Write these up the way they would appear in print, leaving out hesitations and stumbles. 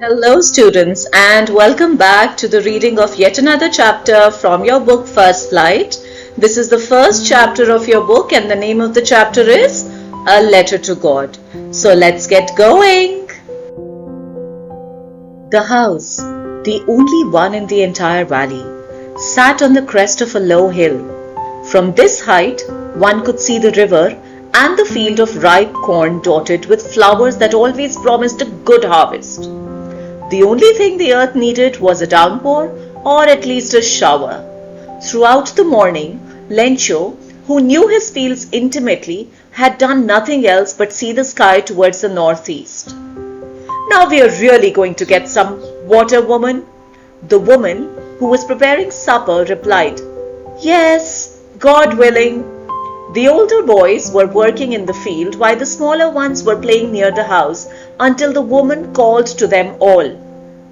Hello, students, and welcome back to the reading of yet another chapter from your book First Flight. This is the first chapter of your book, and the name of the chapter is A Letter to God. So let's get going. The house, the only one in the entire valley, sat on the crest of a low hill. From this height, one could see the river and the field of ripe corn dotted with flowers that always promised a good harvest. The only thing the earth needed was a downpour, or at least a shower. Throughout the morning, Lencho, who knew his fields intimately, had done nothing else but see the sky towards the northeast. "Now we are really going to get some water, woman?" The woman, who was preparing supper, replied, "Yes, God willing." The older boys were working in the field while the smaller ones were playing near the house until the woman called to them all,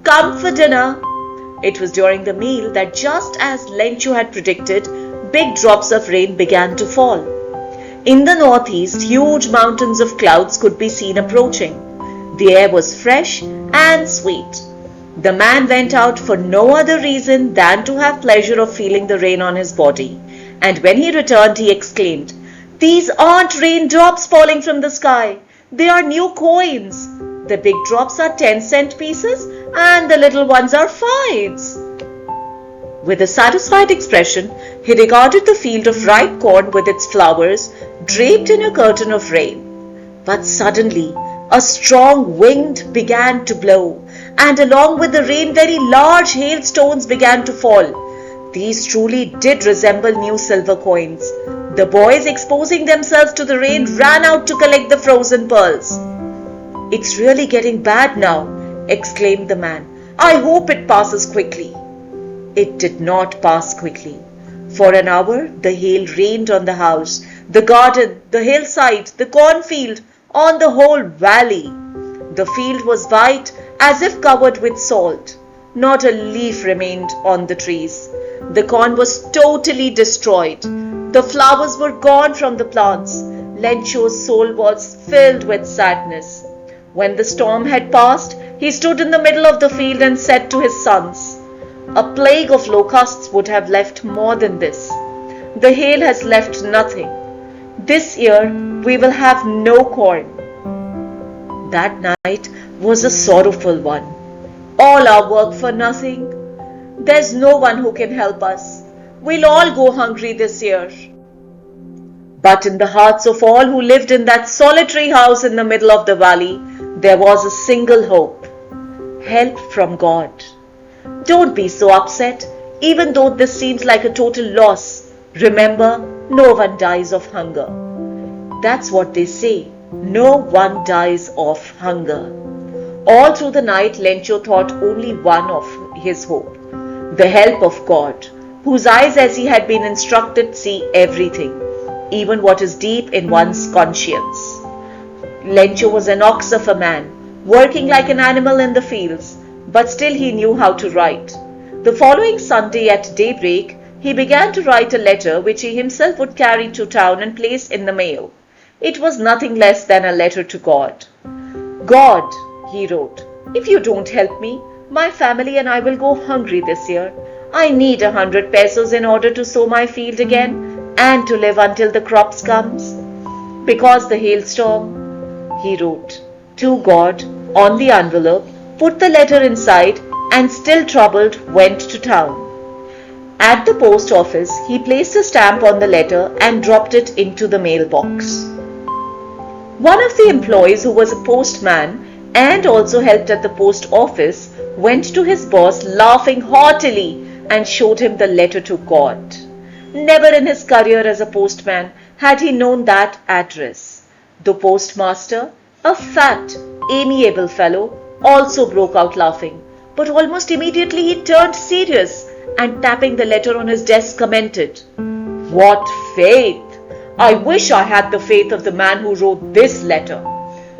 "Come for dinner." It was during the meal that, just as Lencho had predicted, big drops of rain began to fall. In the northeast, huge mountains of clouds could be seen approaching. The air was fresh and sweet. The man went out for no other reason than to have pleasure of feeling the rain on his body. And when he returned, he exclaimed, "These aren't raindrops falling from the sky. They are new coins. The big drops are 10-cent pieces and the little ones are 5s." With a satisfied expression, he regarded the field of ripe corn with its flowers draped in a curtain of rain. But suddenly, a strong wind began to blow, and along with the rain, very large hailstones began to fall. These truly did resemble new silver coins. The boys, exposing themselves to the rain, ran out to collect the frozen pearls. "It's really getting bad now," exclaimed the man. "I hope it passes quickly." It did not pass quickly. For an hour, the hail rained on the house, the garden, the hillside, the cornfield, on the whole valley. The field was white as if covered with salt. Not a leaf remained on the trees. The corn was totally destroyed. The flowers were gone from the plants. Lencho's soul was filled with sadness. When the storm had passed, he stood in the middle of the field and said to his sons, "A plague of locusts would have left more than this. The hail has left nothing. This year we will have no corn." That night was a sorrowful one. "All our work for nothing. There's no one who can help us. We'll all go hungry this year." But in the hearts of all who lived in that solitary house in the middle of the valley, there was a single hope: help from God. Don't be so upset, even though this seems like a total loss. Remember, no one dies of hunger. That's what they say. No one dies of hunger. All through the night, Lencho thought only one of his hope: the help of God, whose eyes, as he had been instructed, see everything, even what is deep in one's conscience. Lencho was an ox of a man, working like an animal in the fields, but still he knew how to write. The following Sunday at daybreak, he began to write a letter which he himself would carry to town and place in the mail. It was nothing less than a letter to God. "God," he wrote, "if you don't help me, my family and I will go hungry this year. I need 100 pesos in order to sow my field again and to live until the crops comes. Because the hailstorm," he wrote to God on the envelope, put the letter inside, and still troubled went to town. At the post office, he placed a stamp on the letter and dropped it into the mailbox. One of the employees, who was a postman and also helped at the post office, went to his boss laughing heartily and showed him the letter to God. Never in his career as a postman had he known that address. The postmaster, a fat, amiable fellow, also broke out laughing, but almost immediately he turned serious and, tapping the letter on his desk, commented, "What faith! I wish I had the faith of the man who wrote this letter.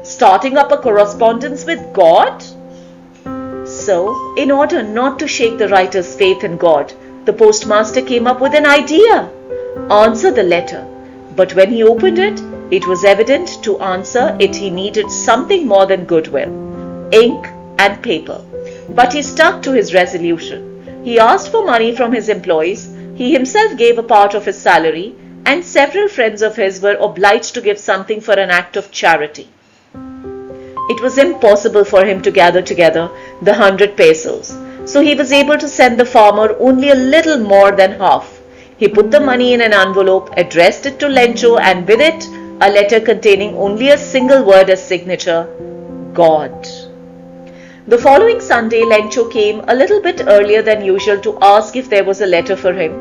Starting up a correspondence with God?" So, in order not to shake the writer's faith in God, the postmaster came up with an idea: answer the letter. But when he opened it, it was evident to answer it he needed something more than goodwill. Ink, and paper. But he stuck to his resolution. He asked for money from his employees, he himself gave a part of his salary, and several friends of his were obliged to give something for an act of charity. It was impossible for him to gather together the 100 pesos, so he was able to send the farmer only a little more than half. He put the money in an envelope, addressed it to Lencho, and with it a letter containing only a single word as signature, God. The following Sunday, Lencho came a little bit earlier than usual to ask if there was a letter for him.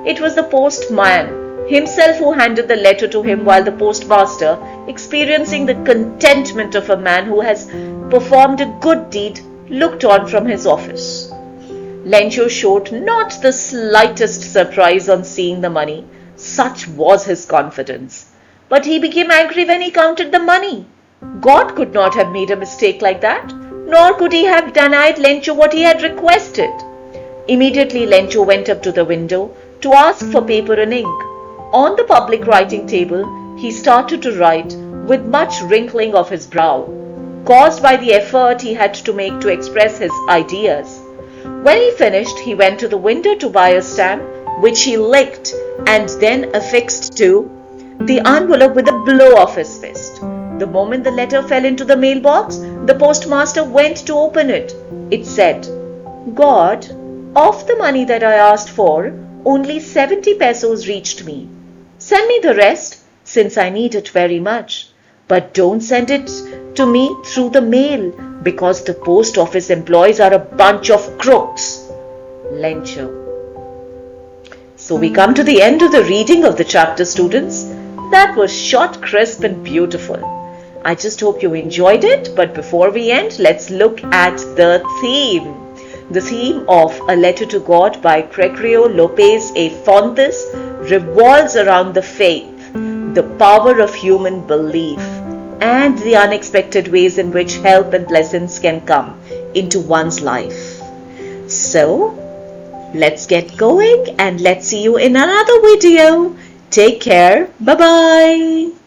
It was the postman himself who handed the letter to him, while the postmaster, experiencing the contentment of a man who has performed a good deed, looked on from his office. Lencho showed not the slightest surprise on seeing the money, such was his confidence. But he became angry when he counted the money. God could not have made a mistake like that, nor could he have denied Lencho what he had requested. Immediately Lencho went up to the window to ask for paper and ink. On the public writing table, he started to write with much wrinkling of his brow, caused by the effort he had to make to express his ideas. When he finished, he went to the window to buy a stamp, which he licked and then affixed to the envelope with a blow of his fist. The moment the letter fell into the mailbox, the postmaster went to open it. It said, God, of the money that I asked for, only 70 pesos reached me. Send me the rest, since I need it very much. But don't send it to me through the mail, because the post office employees are a bunch of crooks. Lencho. So we come to the end of the reading of the chapter, students. That was short, crisp and beautiful. I just hope you enjoyed it. But before we end, let's look at the theme. The theme of A Letter to God by Gregorio López y Fuentes revolves around the faith, the power of human belief, and the unexpected ways in which help and blessings can come into one's life. So, let's get going and let's see you in another video. Take care. Bye-bye.